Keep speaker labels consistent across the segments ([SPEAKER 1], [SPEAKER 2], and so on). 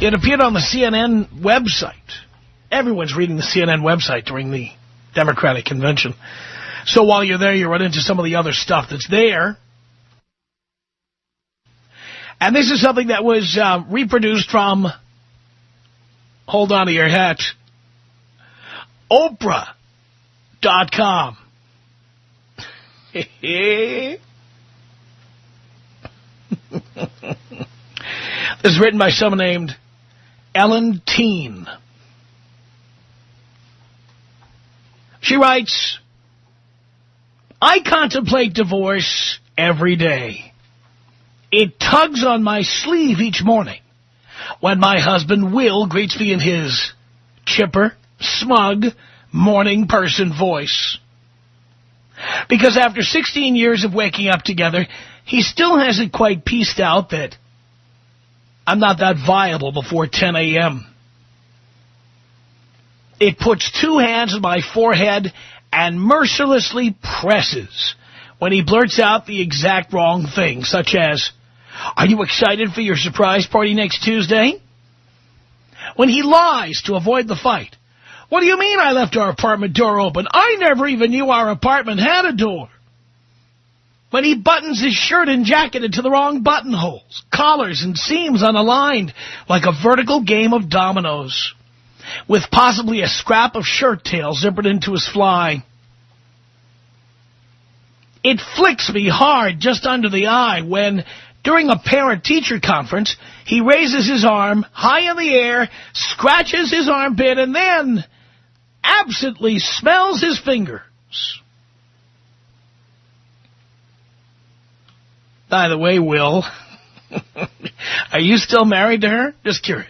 [SPEAKER 1] It appeared on the CNN website. Everyone's reading the CNN website during the Democratic convention. So while you're there, you run into some of the other stuff that's there. And this is something that was reproduced from, hold on to your hat, Oprah.com. This is written by someone named Ellen Teen. She writes, I contemplate divorce every day. It tugs on my sleeve each morning when my husband Will greets me in his chipper, smug, morning person voice. Because after 16 years of waking up together, he still hasn't quite pieced out that I'm not that viable before 10 a.m. It puts two hands on my forehead and mercilessly presses when he blurts out the exact wrong thing, such as, are you excited for your surprise party next Tuesday? When he lies to avoid the fight, what do you mean I left our apartment door open? I never even knew our apartment had a door. When he buttons his shirt and jacket into the wrong buttonholes, collars and seams unaligned like a vertical game of dominoes, with possibly a scrap of shirt tail zippered into his fly. It flicks me hard just under the eye when, during a parent-teacher conference, he raises his arm high in the air, scratches his armpit, and then absently smells his fingers. By the way, Will, are you still married to her? Just curious.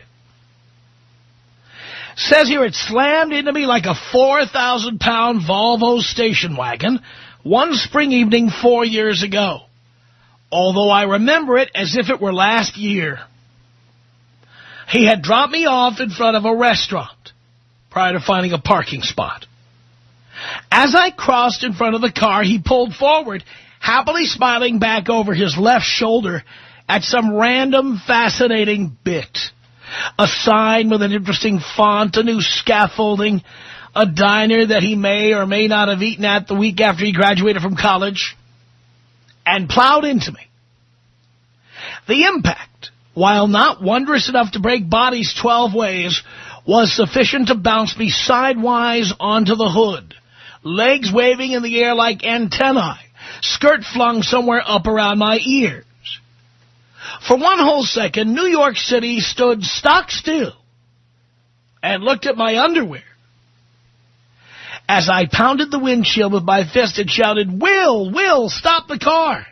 [SPEAKER 1] Says here it slammed into me like a 4,000-pound Volvo station wagon one spring evening 4 years ago, although I remember it as if it were last year. He had dropped me off in front of a restaurant prior to finding a parking spot. As I crossed in front of the car, he pulled forward, happily smiling back over his left shoulder at some random fascinating bit. A sign with an interesting font, a new scaffolding, a diner that he may or may not have eaten at the week after he graduated from college, and plowed into me. The impact, while not wondrous enough to break bodies 12 ways, was sufficient to bounce me sidewise onto the hood, legs waving in the air like antennae, skirt flung somewhere up around my ears. For one whole second, New York City stood stock still and looked at my underwear. As I pounded the windshield with my fist and shouted, Will, stop the car.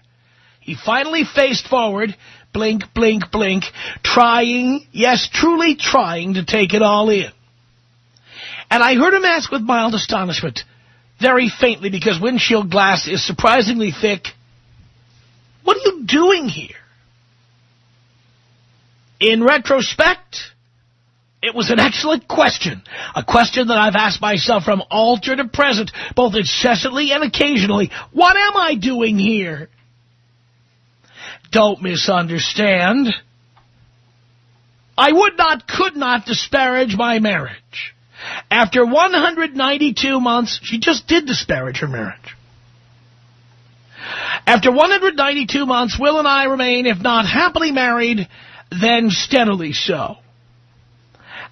[SPEAKER 1] He finally faced forward, blink, blink, blink, trying, yes, truly trying to take it all in. And I heard him ask with mild astonishment, very faintly because windshield glass is surprisingly thick, what are you doing here? In retrospect, it was an excellent question, a question that I've asked myself from altar to present, both incessantly and occasionally. What am I doing here? Don't misunderstand. I would not, could not disparage my marriage. After 192 months, she just did disparage her marriage. After 192 months, Will and I remain, if not happily married, then steadily so.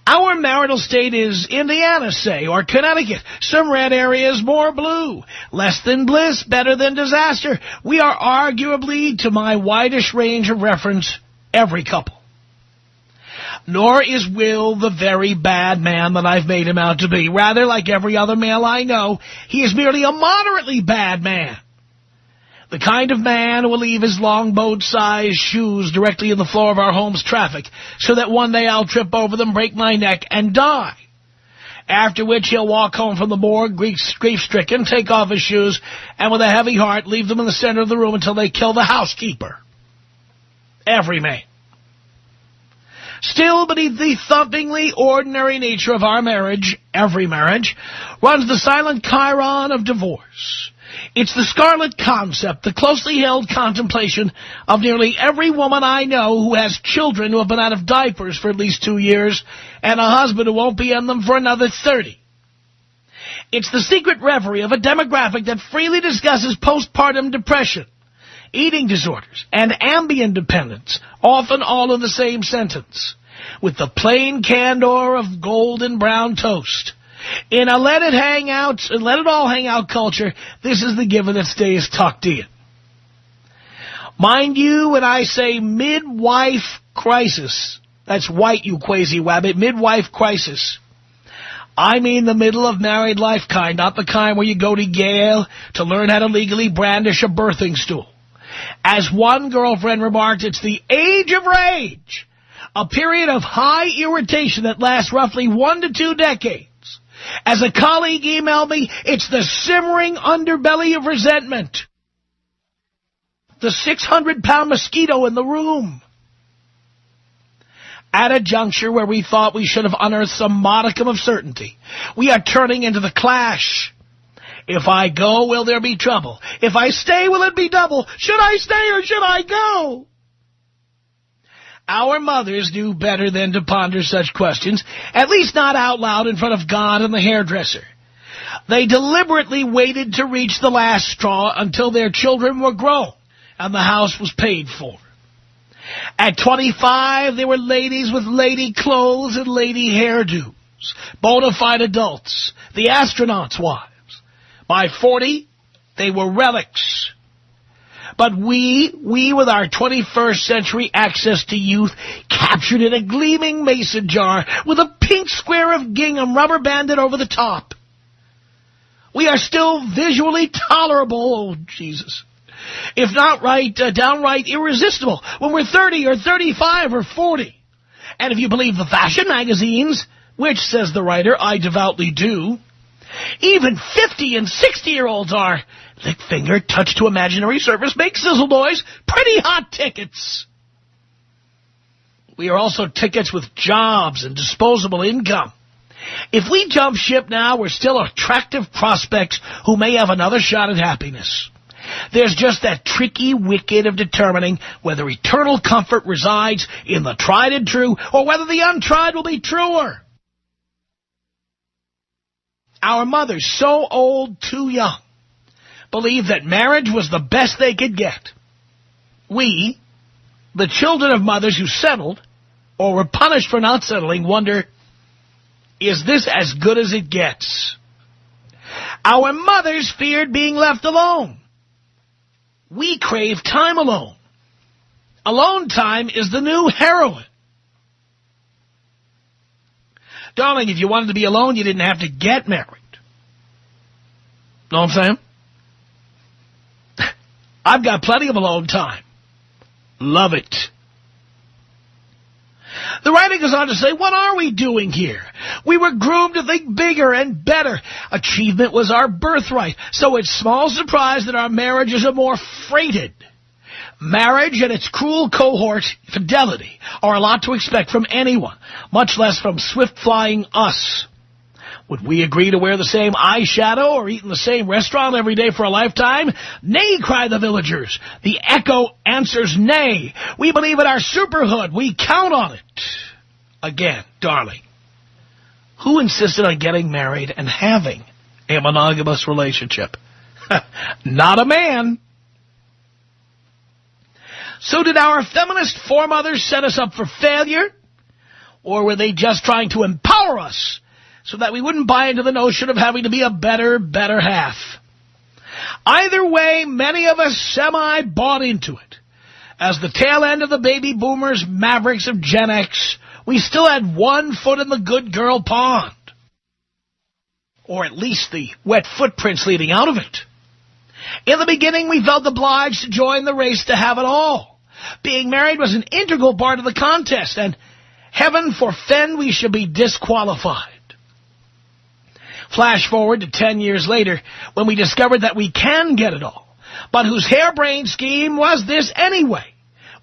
[SPEAKER 1] Our marital state is Indiana, say, or Connecticut. Some red areas, more blue. Less than bliss, better than disaster. We are arguably, to my widest range of reference, every couple. Nor is Will the very bad man that I've made him out to be. Rather, like every other male I know, he is merely a moderately bad man. The kind of man who will leave his longboat-sized shoes directly in the floor of our home's traffic so that one day I'll trip over them, break my neck, and die. After which he'll walk home from the morgue, grief-stricken, take off his shoes, and with a heavy heart leave them in the center of the room until they kill the housekeeper. Every man. Still, beneath the thumpingly ordinary nature of our marriage, every marriage, runs the silent chyron of divorce. It's the scarlet concept, the closely held contemplation of nearly every woman I know who has children who have been out of diapers for at least 2 years and a husband who won't be in them for another 30. It's the secret reverie of a demographic that freely discusses postpartum depression, eating disorders, and ambient dependence, often all in the same sentence, with the plain candor of golden brown toast. In a let it all hang out culture, this is the given that stays tucked in. Mind you, when I say midwife crisis, that's white, you crazy wabbit, midwife crisis, I mean the middle of married life kind, not the kind where you go to Yale to learn how to legally brandish a birthing stool. As one girlfriend remarked, it's the age of rage, a period of high irritation that lasts roughly 1 to 2 decades. As a colleague emailed me, it's the simmering underbelly of resentment. The 600-pound mosquito in the room. At a juncture where we thought we should have unearthed some modicum of certainty, we are turning into the Clash. If I go, will there be trouble? If I stay, will it be double? Should I stay or should I go? Our mothers knew better than to ponder such questions, at least not out loud in front of God and the hairdresser. They deliberately waited to reach the last straw until their children were grown and the house was paid for. At 25, they were ladies with lady clothes and lady hairdos, bona fide adults, the astronauts' wives. By 40, they were relics. But we with our 21st century access to youth, captured in a gleaming mason jar with a pink square of gingham rubber banded over the top. We are still visually tolerable, oh Jesus, if not downright irresistible when we're 30 or 35 or 40. And if you believe the fashion magazines, which, says the writer, I devoutly do, even 50 and 60-year-olds are, lick finger, touch to imaginary surface, make sizzle noise, pretty hot tickets. We are also tickets with jobs and disposable income. If we jump ship now, we're still attractive prospects who may have another shot at happiness. There's just that tricky wicket of determining whether eternal comfort resides in the tried and true or whether the untried will be truer. Our mothers, so old, too young, believed that marriage was the best they could get. We, the children of mothers who settled or were punished for not settling, wonder, is this as good as it gets? Our mothers feared being left alone. We crave time alone. Alone time is the new heroin. Darling, if you wanted to be alone, you didn't have to get married. Know what I'm saying? I've got plenty of alone time. Love it. The writer goes on to say, what are we doing here? We were groomed to think bigger and better. Achievement was our birthright, so it's small surprise that our marriages are more freighted. Marriage and its cruel cohort, fidelity, are a lot to expect from anyone, much less from swift-flying us. Would we agree to wear the same eyeshadow or eat in the same restaurant every day for a lifetime? Nay, cry the villagers. The echo answers nay. We believe in our superhood. We count on it. Again, darling, who insisted on getting married and having a monogamous relationship? Not a man. So did our feminist foremothers set us up for failure? Or were they just trying to empower us so that we wouldn't buy into the notion of having to be a better half? Either way, many of us semi-bought into it. As the tail end of the baby boomers, mavericks of Gen X, we still had one foot in the good girl pond. Or at least the wet footprints leading out of it. In the beginning, we felt obliged to join the race to have it all. Being married was an integral part of the contest, and heaven forfend we should be disqualified. Flash forward to 10 years later, when we discovered that we can get it all. But whose harebrained scheme was this anyway?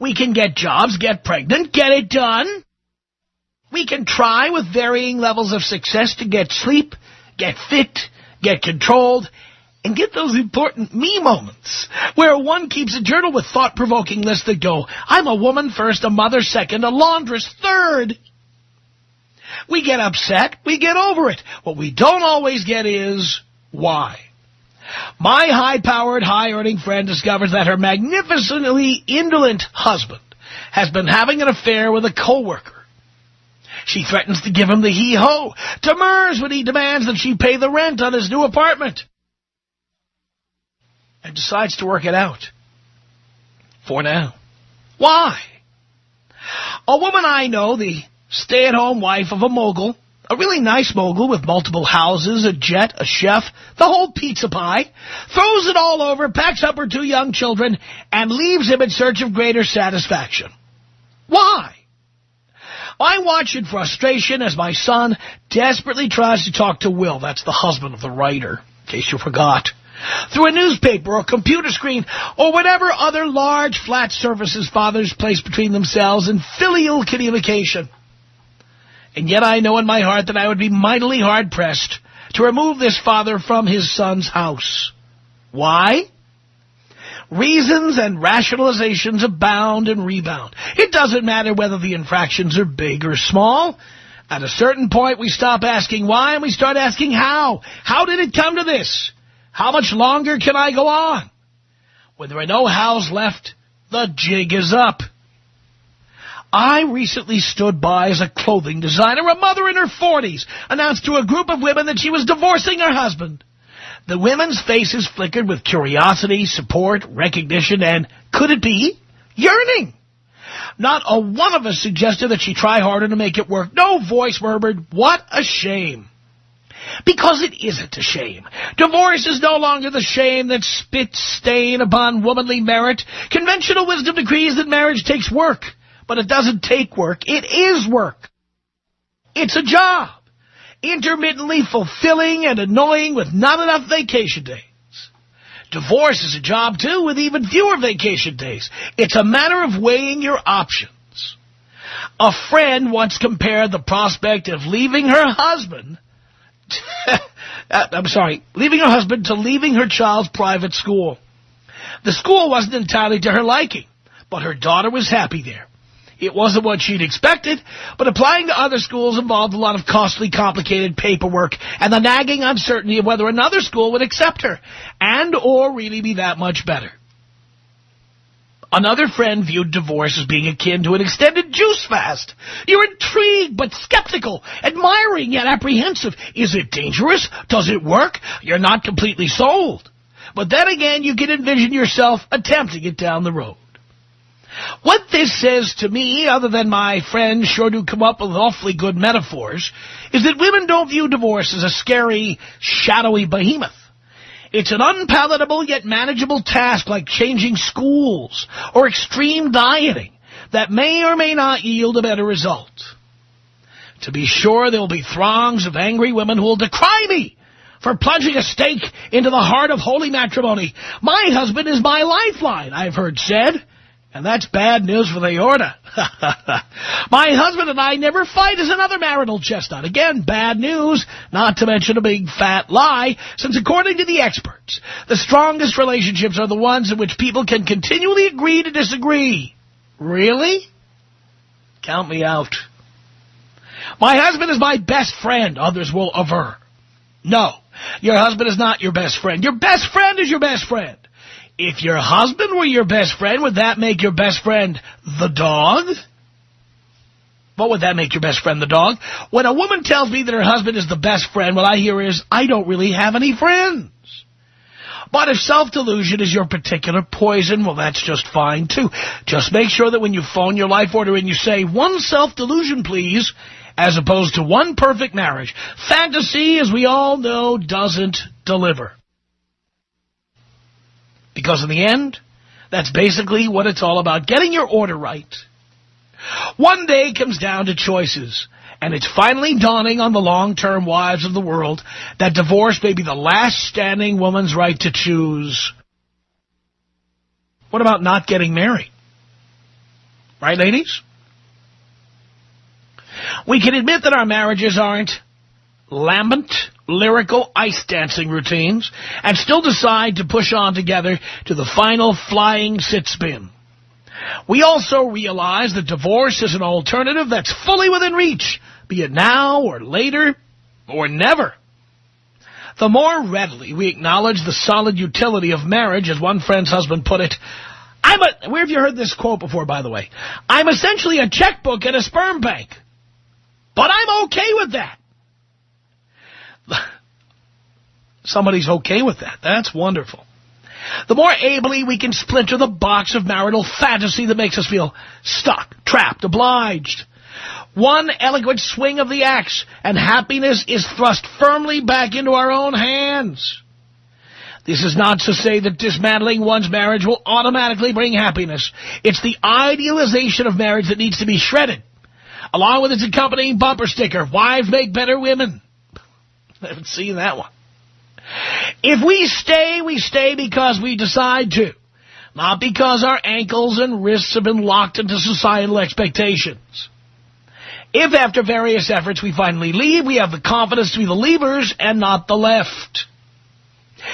[SPEAKER 1] We can get jobs, get pregnant, get it done. We can try with varying levels of success to get sleep, get fit, get controlled, and get those important me moments where one keeps a journal with thought-provoking lists that go, I'm a woman first, a mother second, a laundress third. We get upset, we get over it. What we don't always get is why. My high-powered, high-earning friend discovers that her magnificently indolent husband has been having an affair with a coworker. She threatens to give him the hee-ho, demurs when he demands that she pay the rent on his new apartment, and decides to work it out. For now. Why? A woman I know, the stay-at-home wife of a mogul, a really nice mogul with multiple houses, a jet, a chef, the whole pizza pie, throws it all over, packs up her 2 young children, and leaves him in search of greater satisfaction. Why? I watch in frustration as my son desperately tries to talk to Will, that's the husband of the writer, in case you forgot, through a newspaper or computer screen or whatever other large flat surfaces fathers place between themselves and filial communication. And yet I know in my heart that I would be mightily hard-pressed to remove this father from his son's house. Why? Reasons and rationalizations abound and rebound. It doesn't matter whether the infractions are big or small. At a certain point, we stop asking why and we start asking how. How did it come to this? How much longer can I go on? When there are no hows left, the jig is up. I recently stood by as a clothing designer. A mother in her 40s announced to a group of women that she was divorcing her husband. The women's faces flickered with curiosity, support, recognition, and, could it be, yearning. Not a one of us suggested that she try harder to make it work. No voice murmured, what a shame. Because it isn't a shame. Divorce is no longer the shame that spits stain upon womanly merit. Conventional wisdom decrees that marriage takes work. But it doesn't take work. It is work. It's a job. Intermittently fulfilling and annoying with not enough vacation days. Divorce is a job, too, with even fewer vacation days. It's a matter of weighing your options. A friend once compared the prospect of leaving her husband leaving her husband to leaving her child's private school. The school wasn't entirely to her liking, but her daughter was happy there. It wasn't what she'd expected, but applying to other schools involved a lot of costly, complicated paperwork and the nagging uncertainty of whether another school would accept her and or really be that much better. Another friend viewed divorce as being akin to an extended juice fast. You're intrigued but skeptical, admiring yet apprehensive. Is it dangerous? Does it work? You're not completely sold. But then again, you can envision yourself attempting it down the road. What this says to me, other than my friends sure do come up with awfully good metaphors, is that women don't view divorce as a scary, shadowy behemoth. It's an unpalatable yet manageable task like changing schools or extreme dieting that may or may not yield a better result. To be sure, there will be throngs of angry women who will decry me for plunging a stake into the heart of holy matrimony. My husband is my lifeline, I've heard said. And that's bad news for the aorta. My husband and I never fight as another marital chestnut. Again, bad news, not to mention a big fat lie, since according to the experts, the strongest relationships are the ones in which people can continually agree to disagree. Really? Count me out. My husband is my best friend, others will aver. No, your husband is not your best friend. Your best friend is your best friend. If your husband were your best friend, would that make your best friend the dog? What would that make your best friend the dog? When a woman tells me that her husband is the best friend, what I hear is, I don't really have any friends. But if self-delusion is your particular poison, well, that's just fine, too. Just make sure that when you phone your life order and you say, one self-delusion, please, as opposed to one perfect marriage. Fantasy, as we all know, doesn't deliver. Because in the end, that's basically what it's all about, getting your order right. One day comes down to choices, and it's finally dawning on the long-term wives of the world that divorce may be the last standing woman's right to choose. What about not getting married? Right, ladies? We can admit that our marriages aren't lambent lyrical ice dancing routines, and still decide to push on together to the final flying sit-spin. We also realize that divorce is an alternative that's fully within reach, be it now or later or never. The more readily we acknowledge the solid utility of marriage, as one friend's husband put it, where have you heard this quote before, by the way? I'm essentially a checkbook at a sperm bank. But I'm okay with that. Somebody's okay with that. That's wonderful. The more ably we can splinter the box of marital fantasy that makes us feel stuck, trapped, obliged. One eloquent swing of the axe, and happiness is thrust firmly back into our own hands. This is not to say that dismantling one's marriage will automatically bring happiness. It's the idealization of marriage that needs to be shredded, along with its accompanying bumper sticker, wives make better women. I haven't seen that one. If we stay because we decide to, not because our ankles and wrists have been locked into societal expectations. If after various efforts we finally leave, we have the confidence to be the leavers and not the left.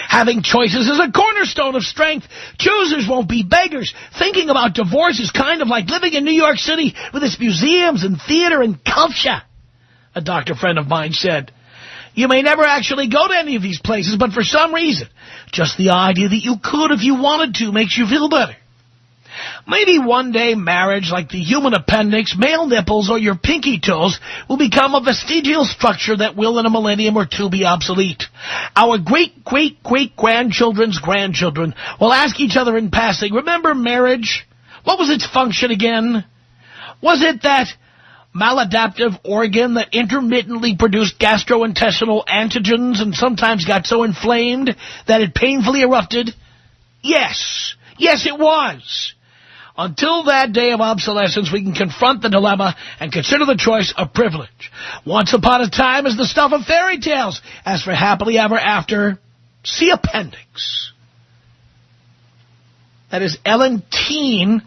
[SPEAKER 1] Having choices is a cornerstone of strength. Choosers won't be beggars. Thinking about divorce is kind of like living in New York City with its museums and theater and culture, a doctor friend of mine said. You may never actually go to any of these places, but for some reason, just the idea that you could if you wanted to makes you feel better. Maybe one day marriage, like the human appendix, male nipples, or your pinky toes, will become a vestigial structure that will in a millennium or two be obsolete. Our great-great-great-grandchildren's grandchildren will ask each other in passing, remember marriage? What was its function again? Was it that maladaptive organ that intermittently produced gastrointestinal antigens and sometimes got so inflamed that it painfully erupted? Yes. Yes, it was. Until that day of obsolescence, we can confront the dilemma and consider the choice a privilege. Once upon a time is the stuff of fairy tales. As for happily ever after, see appendix. That is Ellen Teen.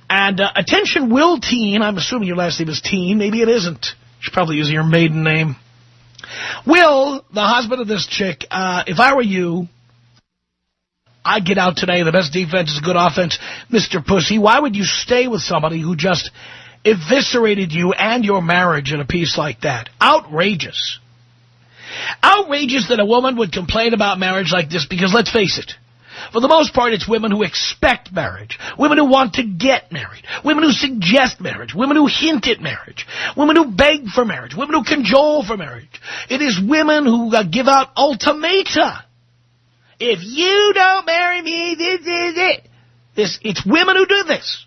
[SPEAKER 1] And attention, Will Teen. I'm assuming your last name is Teen. Maybe it isn't. You should probably use your maiden name. Will, the husband of this chick, if I were you, I'd get out today. The best defense is a good offense. Mr. Pussy, why would you stay with somebody who just eviscerated you and your marriage in a piece like that? Outrageous. Outrageous that a woman would complain about marriage like this because, let's face it, for the most part, it's women who expect marriage, women who want to get married, women who suggest marriage, women who hint at marriage, women who beg for marriage, women who cajole for marriage. It is women who give out ultimata. If you don't marry me, this is it. It's women who do this.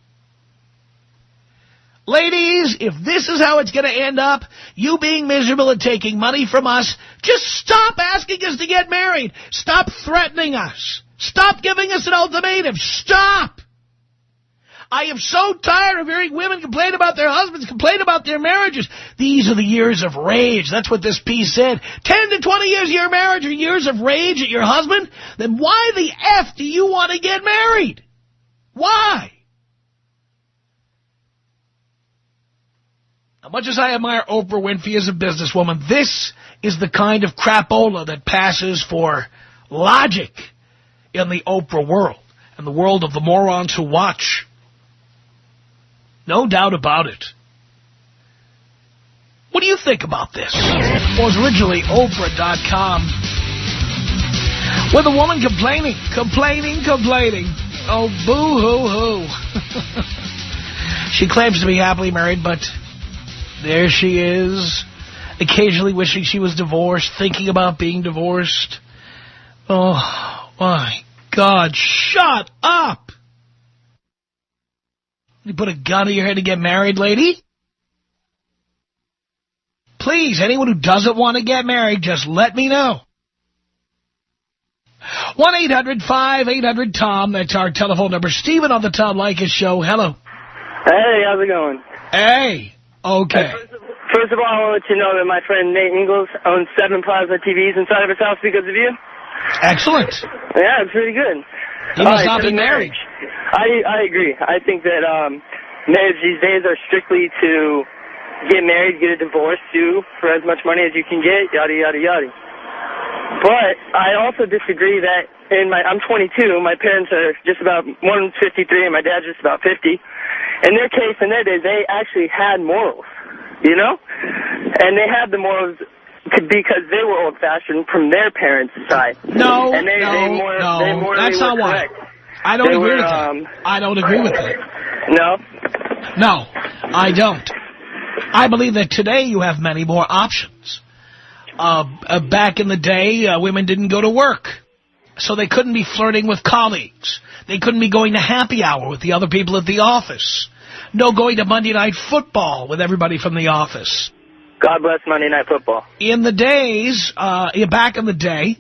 [SPEAKER 1] Ladies, if this is how it's going to end up, you being miserable and taking money from us, just stop asking us to get married. Stop threatening us. Stop giving us an ultimatum. Stop. I am so tired of hearing women complain about their husbands, complain about their marriages. These are the years of rage. That's what this piece said. 10 to 20 years of your marriage are years of rage at your husband? Then why the F do you want to get married? Why? As much as I admire Oprah Winfrey as a businesswoman, this is the kind of crapola that passes for logic in the Oprah world and the world of the morons who watch. No doubt about it. What do you think about this? It was originally Oprah.com with a woman complaining. Oh, boo-hoo-hoo. She claims to be happily married, but there she is, occasionally wishing she was divorced, thinking about being divorced. Oh, my God, shut up! You put a gun to your head to get married, lady? Please, anyone who doesn't want to get married, just let me know. 1-800-5800-TOM, that's our telephone number. Stephen on the Tom Leykis Show, hello.
[SPEAKER 2] Hey, how's it going?
[SPEAKER 1] Hey, okay.
[SPEAKER 2] First of all, I want to let you know that my friend Nate Ingalls owns 7 plasma TVs inside of his house because of you.
[SPEAKER 1] Excellent.
[SPEAKER 2] Yeah, it's pretty good.
[SPEAKER 1] He must not be married.
[SPEAKER 2] I agree. I think that marriage these days are strictly to get married, get a divorce, sue for as much money as you can get, yada, yada, yada. But I also disagree that I'm 22, my parents are just about, one's 53 and my dad's just about 50. In their case, in their days, they actually had morals, you know? And they had the morals because they were old-fashioned from their parents' side.
[SPEAKER 1] No,
[SPEAKER 2] they
[SPEAKER 1] that's not why. I don't agree with that. I don't agree with that.
[SPEAKER 2] No?
[SPEAKER 1] No, I don't. I believe that today you have many more options. Back in the day, women didn't go to work, so they couldn't be flirting with colleagues. They couldn't be going to happy hour with the other people at the office. No going to Monday Night Football with everybody from the office.
[SPEAKER 2] God bless Monday Night Football.
[SPEAKER 1] In the days, back in the day,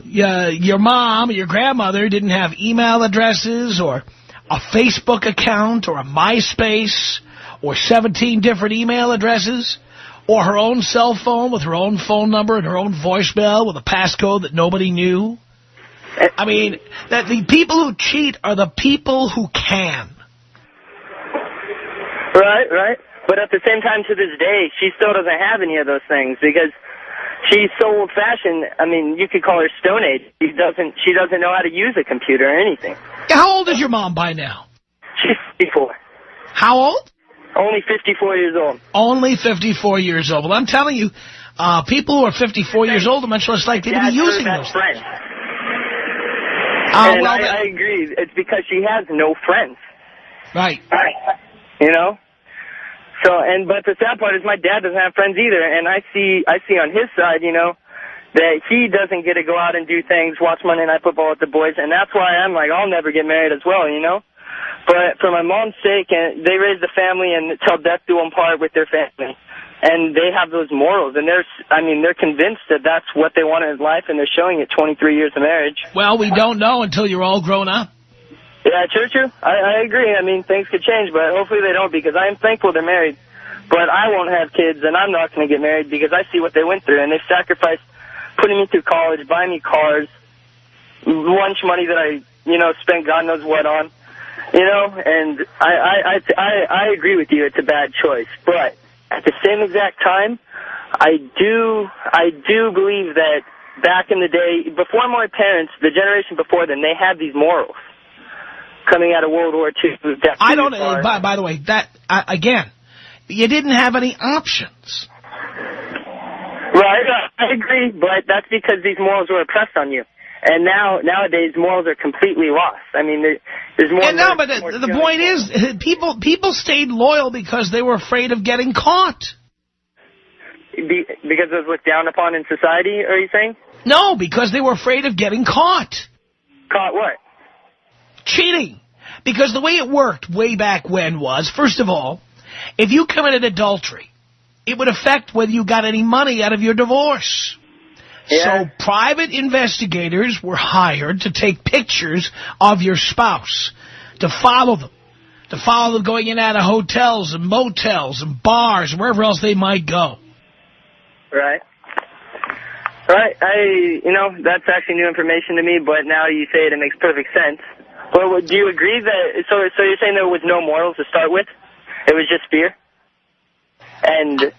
[SPEAKER 1] your mom or your grandmother didn't have email addresses or a Facebook account or a MySpace or 17 different email addresses or her own cell phone with her own phone number and her own voicemail with a passcode that nobody knew. I mean, that the people who cheat are the people who can.
[SPEAKER 2] Right. But at the same time, to this day, she still doesn't have any of those things because she's so old-fashioned. I mean, you could call her Stone Age. She doesn't know how to use a computer or anything.
[SPEAKER 1] How old is your mom by now?
[SPEAKER 2] She's 54.
[SPEAKER 1] How old?
[SPEAKER 2] Only 54 years old.
[SPEAKER 1] Only 54 years old. Well, I'm telling you, people who are 54 years old are much less likely to be using those things.
[SPEAKER 2] And I agree. It's because she has no friends.
[SPEAKER 1] Right.
[SPEAKER 2] You know? But the sad part is my dad doesn't have friends either, and I see on his side, you know, that he doesn't get to go out and do things, watch Monday Night Football with the boys, and that's why I'm like, I'll never get married as well, you know? But for my mom's sake, and they raised a family and till death do them part with their family. And they have those morals, and they're convinced that that's what they want in life, and they're showing it 23 years of marriage.
[SPEAKER 1] Well, we don't know until you're all grown up.
[SPEAKER 2] Yeah, true. I agree. I mean, things could change, but hopefully they don't because I am thankful they're married. But I won't have kids, and I'm not going to get married because I see what they went through, and they've sacrificed putting me through college, buying me cars, lunch money that I, spent God knows what on, and I agree with you. It's a bad choice. But at the same exact time, I do believe that back in the day, before my parents, the generation before them, they had these morals coming out of World War II.
[SPEAKER 1] I don't, by the way, again, you didn't have any options.
[SPEAKER 2] Right, I agree, but that's because these morals were oppressed on you. And nowadays, morals are completely lost. I mean, there's more...
[SPEAKER 1] No, but the point is, people stayed loyal because they were afraid of getting caught.
[SPEAKER 2] Because it was looked down upon in society, are you saying?
[SPEAKER 1] No, because they were afraid of getting caught.
[SPEAKER 2] Caught what?
[SPEAKER 1] Cheating. Because the way it worked way back when was, first of all, if you committed adultery, it would affect whether you got any money out of your divorce. Yeah. So private investigators were hired to take pictures of your spouse, to follow them going in and out of hotels and motels and bars and wherever else they might go.
[SPEAKER 2] Right. Right. That's actually new information to me, but now you say it makes perfect sense. Well, do you agree that, so you're saying there was no morals to start with? It was just fear? And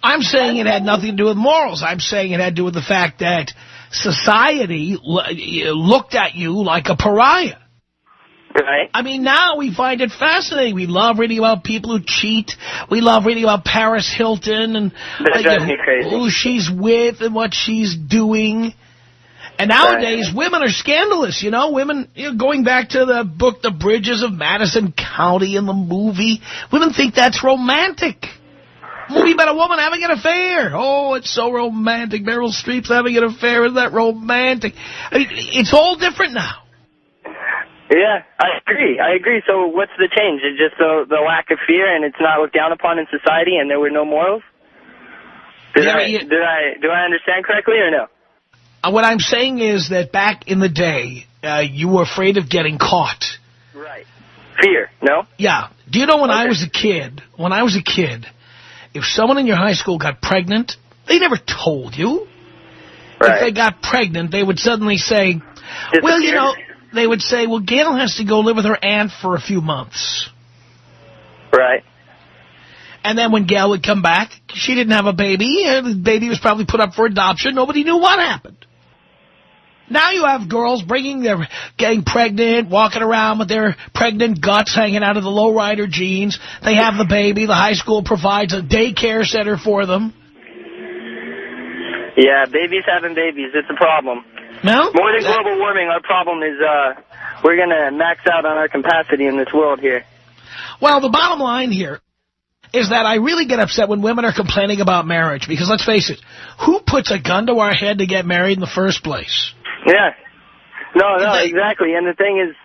[SPEAKER 1] I'm saying it had nothing to do with morals. I'm saying it had to do with the fact that society looked at you like a pariah.
[SPEAKER 2] Right.
[SPEAKER 1] I mean, now we find it fascinating. We love reading about people who cheat. We love reading about Paris Hilton and who she's with and what she's doing. And nowadays, women are scandalous, Women, going back to the book, The Bridges of Madison County and the movie, women think that's romantic. Movie about a woman having an affair. Oh, it's so romantic. Meryl Streep's having an affair. Isn't that romantic? I mean, it's all different now.
[SPEAKER 2] Yeah, I agree. So what's the change? It's just the lack of fear and it's not looked down upon in society and there were no morals? Do I understand correctly or no?
[SPEAKER 1] What I'm saying is that back in the day, you were afraid of getting caught.
[SPEAKER 2] Right. Fear, no?
[SPEAKER 1] Yeah. Do you know when I was a kid, if someone in your high school got pregnant, they never told you. Right. If they got pregnant, they would suddenly say, they would say, well, Gail has to go live with her aunt for a few months.
[SPEAKER 2] Right.
[SPEAKER 1] And then when Gail would come back, she didn't have a baby. And the baby was probably put up for adoption. Nobody knew what happened. Now you have girls getting pregnant, walking around with their pregnant guts hanging out of the lowrider jeans. They have the baby. The high school provides a daycare center for them.
[SPEAKER 2] Yeah, babies having babies. It's a problem.
[SPEAKER 1] No?
[SPEAKER 2] More than global warming, our problem is we're going to max out on our capacity in this world here.
[SPEAKER 1] Well, the bottom line here is that I really get upset when women are complaining about marriage. Because let's face it, who puts a gun to our head to get married in the first place?
[SPEAKER 2] Yeah. No, exactly. And the thing is,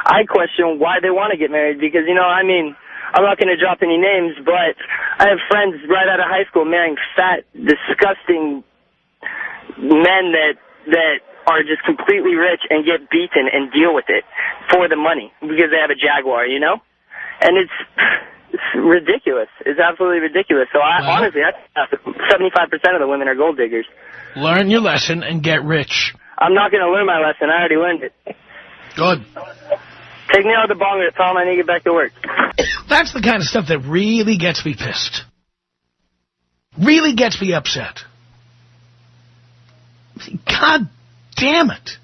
[SPEAKER 2] I question why they want to get married. Because, you know, I mean, I'm not going to drop any names, but I have friends right out of high school marrying fat, disgusting men that are just completely rich and get beaten and deal with it for the money because they have a Jaguar, you know? And it's ridiculous. It's absolutely ridiculous. So honestly, 75% of the women are gold diggers. Learn your lesson and get rich. I'm not going to learn my lesson. I already learned it. Good. Take me out of the bonger, Tom. I need to get back to work. That's the kind of stuff that really gets me pissed. Really gets me upset. God damn it.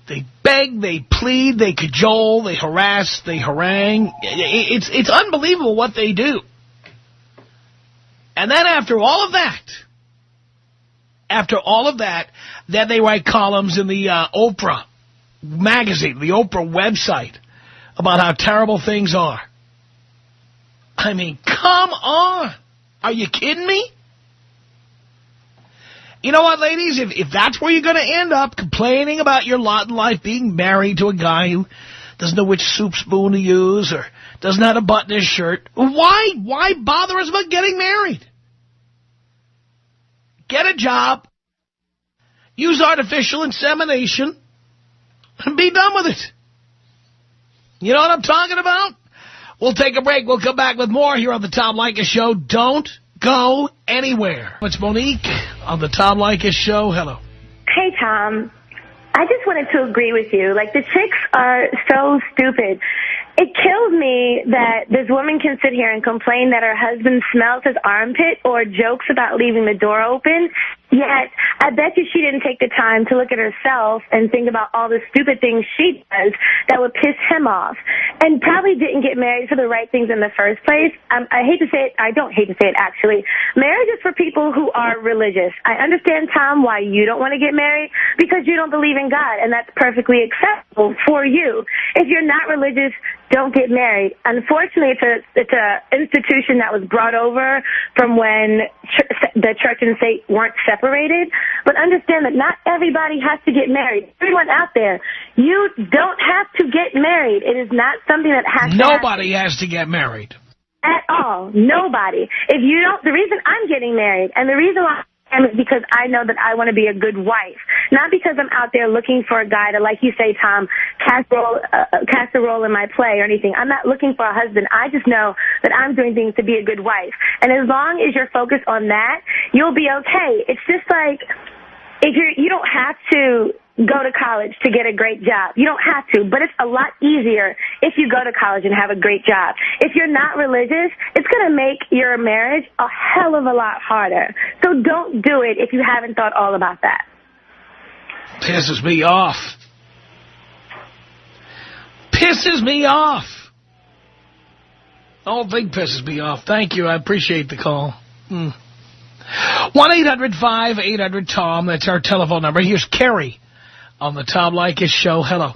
[SPEAKER 2] They beg, they plead, they cajole, they harass, they harangue. It's unbelievable what they do. And then after all of that, then they write columns in the Oprah magazine, the Oprah website, about how terrible things are. I mean, come on. Are you kidding me? You know what, ladies? If that's where you're going to end up, complaining about your lot in life, being married to a guy who doesn't know which soup spoon to use or doesn't have a button in his shirt, why bother us about getting married? Get a job, use artificial insemination, and be done with it. You know what I'm talking about? We'll take a break. We'll come back with more here on the Tom Leykis Show. Don't go anywhere. It's Monique on the Tom Leykis Show. Hello.
[SPEAKER 3] Hey, Tom. I just wanted to agree with you. Like, the chicks are so stupid. It kills me that this woman can sit here and complain that her husband smells his armpit or jokes about leaving the door open. Yet, I bet you she didn't take the time to look at herself and think about all the stupid things she does that would piss him off. And probably didn't get married for the right things in the first place. I hate to say it. I don't hate to say it, actually. Marriage is for people who are religious. I understand, Tom, why you don't want to get married, because you don't believe in God, and that's perfectly acceptable for you. If you're not religious, don't get married. Unfortunately, it's a institution that was brought over from when the church and state weren't separated. But understand that not everybody has to get married. Everyone out there, you don't have to get married. It is not something that has to happen.
[SPEAKER 1] Nobody has to get married.
[SPEAKER 3] At all. Nobody. If you don't, the reason I'm getting married, and the reason why is because I know that I want to be a good wife. Not because I'm out there looking for a guy to, like you say, Tom, cast a role in my play or anything. I'm not looking for a husband. I just know that I'm doing things to be a good wife. And as long as you're focused on that, you'll be okay. It's just like, if you don't have to go to college to get a great job. You don't have to, but it's a lot easier if you go to college and have a great job. If you're not religious, it's going to make your marriage a hell of a lot harder. So don't do it if you haven't thought all about that.
[SPEAKER 1] Pisses me off. Pisses me off. The whole thing pisses me off. Thank you. I appreciate the call. 1-800-5800-TOM. That's our telephone number. Here's Carrie on the Tom Leykis Show. Hello.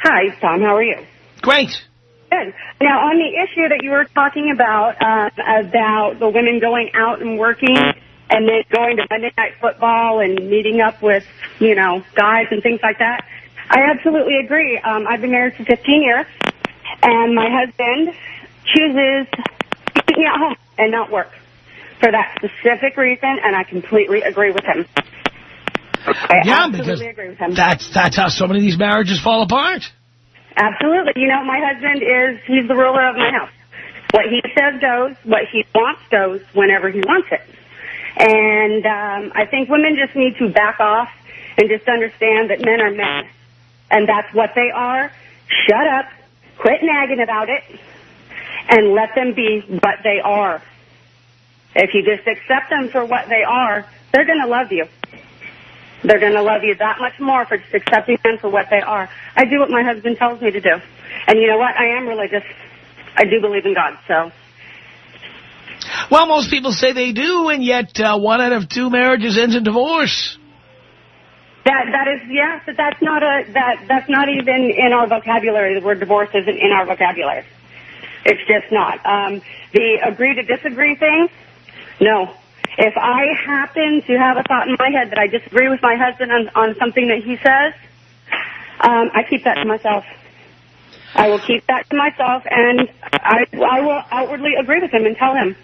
[SPEAKER 4] Hi, Tom. How are you?
[SPEAKER 1] Great.
[SPEAKER 4] Good. Now, on the issue that you were talking about the women going out and working and then going to Monday Night Football and meeting up with, guys and things like that, I absolutely agree. I've been married for 15 years, and my husband chooses to keep me at home and not work for that specific reason, and I completely agree with him.
[SPEAKER 1] Because
[SPEAKER 4] agree with him.
[SPEAKER 1] That's how so many of these marriages fall apart.
[SPEAKER 4] Absolutely. My husband he's the ruler of my house. What he says goes, what he wants goes whenever he wants it. And I think women just need to back off and just understand that men are men. And that's what they are. Shut up. Quit nagging about it. and let them be what they are. If you just accept them for what they are, they're going to love you. They're going to love you that much more for just accepting them for what they are. I do what my husband tells me to do. And you know what? I am religious. I do believe in God, so.
[SPEAKER 1] Well, most people say they do, and yet 1 out of 2 marriages ends in divorce.
[SPEAKER 4] That is, yes, but that's not even in our vocabulary. The word divorce isn't in our vocabulary. It's just not. The agree to disagree thing, no. If I happen to have a thought in my head that I disagree with my husband on something that he says, I keep that to myself. I will keep that to myself, and I will outwardly agree with him and tell him,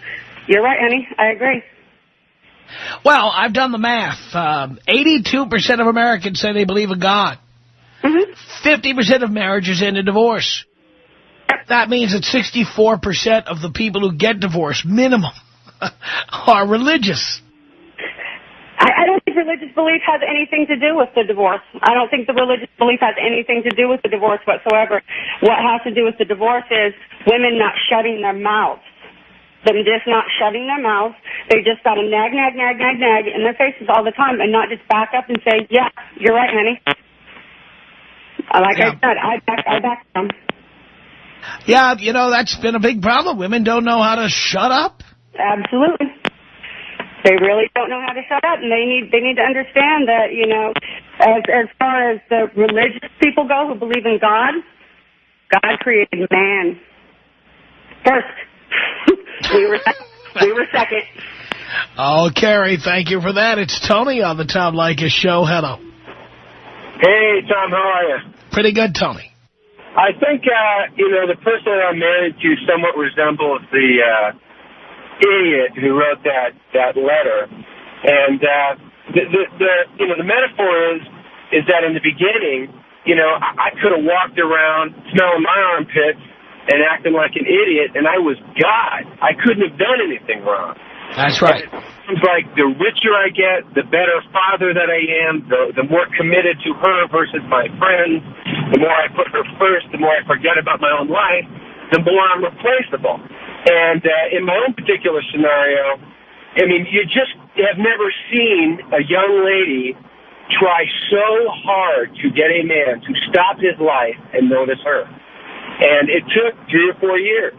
[SPEAKER 4] you're right, honey, I agree.
[SPEAKER 1] Well, I've done the math. 82% of Americans say they believe in God. 50% of marriages end in divorce. That means that 64% of the people who get divorced, minimum, are religious.
[SPEAKER 4] I don't think religious belief has anything to do with the divorce. I don't think the religious belief has anything to do with the divorce whatsoever. What has to do with the divorce is women not shutting their mouths. Them just not shutting their mouths. They just got to nag in their faces all the time and not just back up and say, yeah, you're right, honey. Like I said, I back them.
[SPEAKER 1] Yeah, you know, that's been a big problem. Women don't know how to shut up.
[SPEAKER 4] Absolutely. They really don't know how to shut up, and they need to understand that, you know, as far as the religious people go who believe in God, God created man first. we were second.
[SPEAKER 1] Oh, Carrie, thank you for that. It's Tony on the Tom Leykis Show. Hello.
[SPEAKER 5] Hey, Tom, how are you?
[SPEAKER 1] Pretty good, Tony.
[SPEAKER 5] I think, you know, the person that I'm married to somewhat resembles the idiot who wrote that letter. And the metaphor is that in the beginning, you know, I could have walked around smelling my armpits and acting like an idiot, and I was God. I couldn't have done anything wrong.
[SPEAKER 1] That's right.
[SPEAKER 5] And it seems like the richer I get, the better father that I am, the more committed to her versus my friends, the more I put her first, the more I forget about my own life, the more I'm replaceable. And in my own particular scenario, I mean, you just have never seen a young lady try so hard to get a man to stop his life and notice her. And it took 3 or 4 years.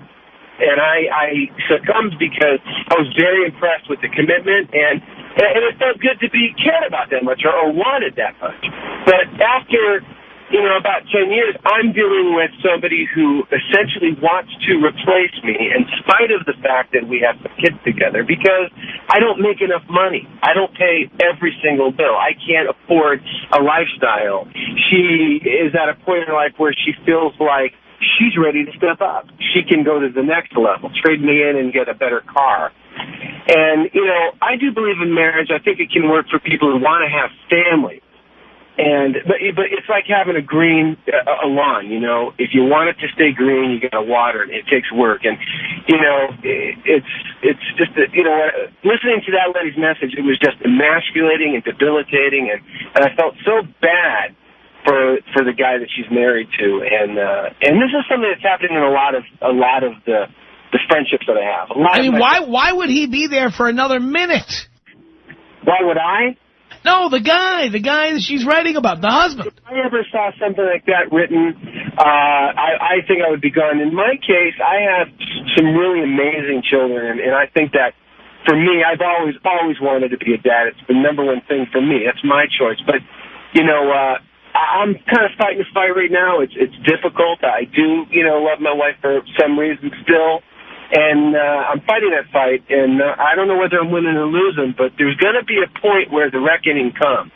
[SPEAKER 5] And I succumbed because I was very impressed with the commitment, and it felt good to be cared about that much or wanted that much. But after, you know, about 10 years, I'm dealing with somebody who essentially wants to replace me in spite of the fact that we have some kids together because I don't make enough money. I don't pay every single bill. I can't afford a lifestyle. She is at a point in her life where she feels like she's ready to step up. She can go to the next level, trade me in and get a better car. And, you know, I do believe in marriage. I think it can work for people who want to have family. But it's like having a lawn, you know. If you want it to stay green, you got to water it. It takes work. And, you know, it's just, you know, listening to that lady's message, it was just emasculating and debilitating. And I felt so bad for the guy that she's married to, and this is something that's happening in a lot of the friendships that I have.
[SPEAKER 1] I mean, why would he be there for another minute?
[SPEAKER 5] Why would I?
[SPEAKER 1] No, the guy that she's writing about, the husband.
[SPEAKER 5] If I ever saw something like that written, I think I would be gone. In my case, I have some really amazing children, and I think that for me, I've always wanted to be a dad. It's the number one thing for me. That's my choice. But you know. I'm kind of fighting the fight right now. It's difficult. I do, you know, love my wife for some reason still. And I'm fighting that fight. And I don't know whether I'm winning or losing, but there's going to be a point where the reckoning comes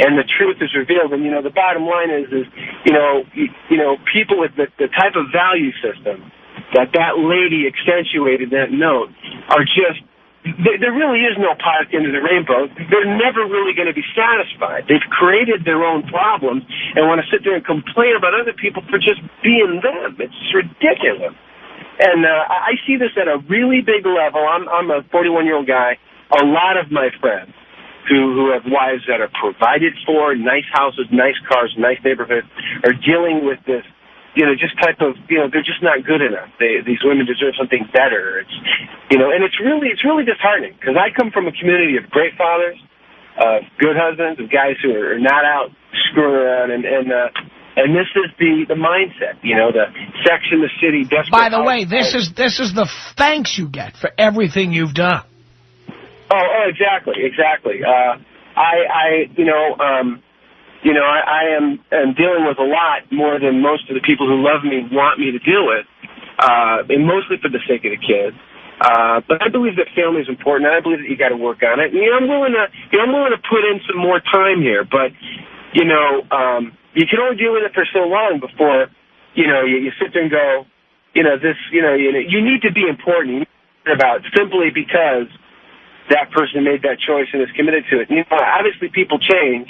[SPEAKER 5] and the truth is revealed. And, you know, the bottom line is you know, people with the type of value system that lady accentuated that note are just, there really is no pot at the end of the rainbow. They're never really going to be satisfied. They've created their own problems and want to sit there and complain about other people for just being them. It's ridiculous. And I see this at a really big level. I'm a 41-year-old guy. A lot of my friends who have wives that are provided for, nice houses, nice cars, nice neighborhoods, are dealing with this just type of, they're just not good enough. These women deserve something better. It's, and it's really disheartening because I come from a community of great fathers, of good husbands, of guys who are not out screwing around, and this is the mindset, the sex in the city. Desperate.
[SPEAKER 1] By the way, this is the thanks you get for everything you've done.
[SPEAKER 5] Oh, exactly. I am dealing with a lot more than most of the people who love me want me to deal with, and mostly for the sake of the kids. But I believe that family is important, and I believe that you got to work on it. And, I'm willing to put in some more time here, but you can only deal with it for so long before you sit there and go, you need to be important. You need to care about simply because that person made that choice and is committed to it. And, obviously people change.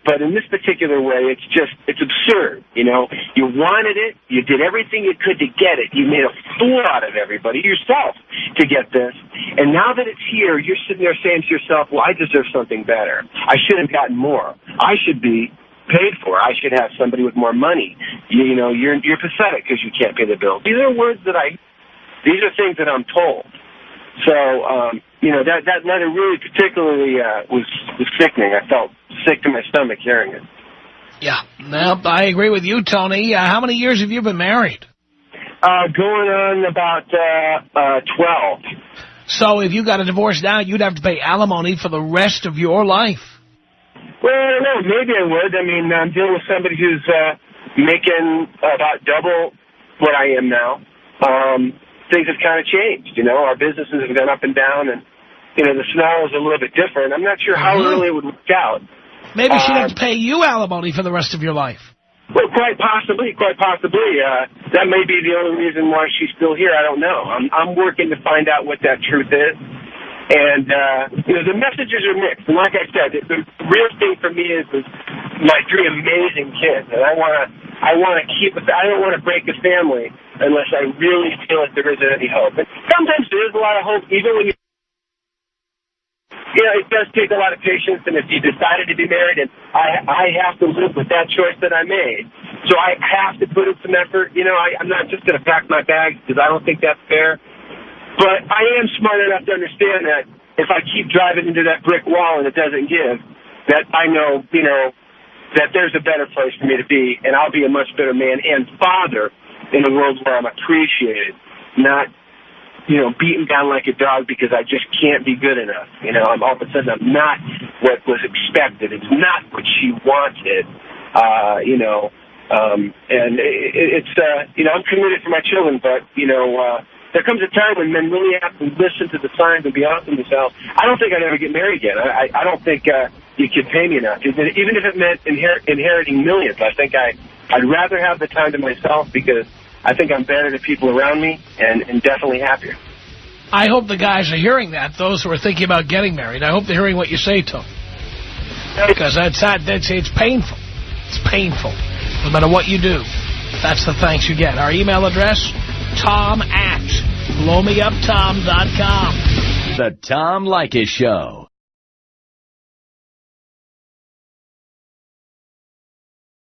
[SPEAKER 5] But in this particular way, it's absurd. You wanted it. You did everything you could to get it. You made a fool out of everybody, yourself, to get this. And now that it's here, you're sitting there saying to yourself, well, I deserve something better. I should have gotten more. I should be paid for. I should have somebody with more money. You're pathetic because you can't pay the bills. These are words these are things that I'm told. So, that letter really particularly was sickening. I felt sick to my stomach hearing it.
[SPEAKER 1] Yeah, well, I agree with you, Tony. How many years have you been married?
[SPEAKER 5] Going on about 12.
[SPEAKER 1] So if you got a divorce now, you'd have to pay alimony for the rest of your life.
[SPEAKER 5] Well, I don't know. Maybe I would. I mean, I'm dealing with somebody who's making about double what I am now. Things have kind of changed, Our businesses have gone up and down, and, the smell is a little bit different. I'm not sure how early it would work out.
[SPEAKER 1] Maybe she'd have to pay you alimony for the rest of your life.
[SPEAKER 5] Well, quite possibly. That may be the only reason why she's still here. I don't know. I'm working to find out what that truth is. And, the messages are mixed. And like I said, the real thing for me is my three amazing kids. And I want to keep it. I don't want to break the family unless I really feel like there isn't any hope. And sometimes there is a lot of hope, even when it does take a lot of patience. And if you decided to be married, and I have to live with that choice that I made. So I have to put in some effort. I'm not just going to pack my bags because I don't think that's fair. But I am smart enough to understand that if I keep driving into that brick wall and it doesn't give, that I know, that there's a better place for me to be, and I'll be a much better man and father in a world where I'm appreciated, not, beaten down like a dog because I just can't be good enough. I'm all of a sudden I'm not what was expected. It's not what she wanted, and it's, I'm committed for my children, but, there comes a time when men really have to listen to the signs and be honest with themselves. I don't think I'd ever get married again. I don't think you could pay me enough. Even if it meant inheriting millions, I think I'd rather have the time to myself because I think I'm better to people around me and definitely happier.
[SPEAKER 1] I hope the guys are hearing that, those who are thinking about getting married. I hope they're hearing what you say to them. Because it's painful. It's painful. No matter what you do, that's the thanks you get. Our email address, tom@blowmeuptom.com.
[SPEAKER 6] The Tom Leykis Show.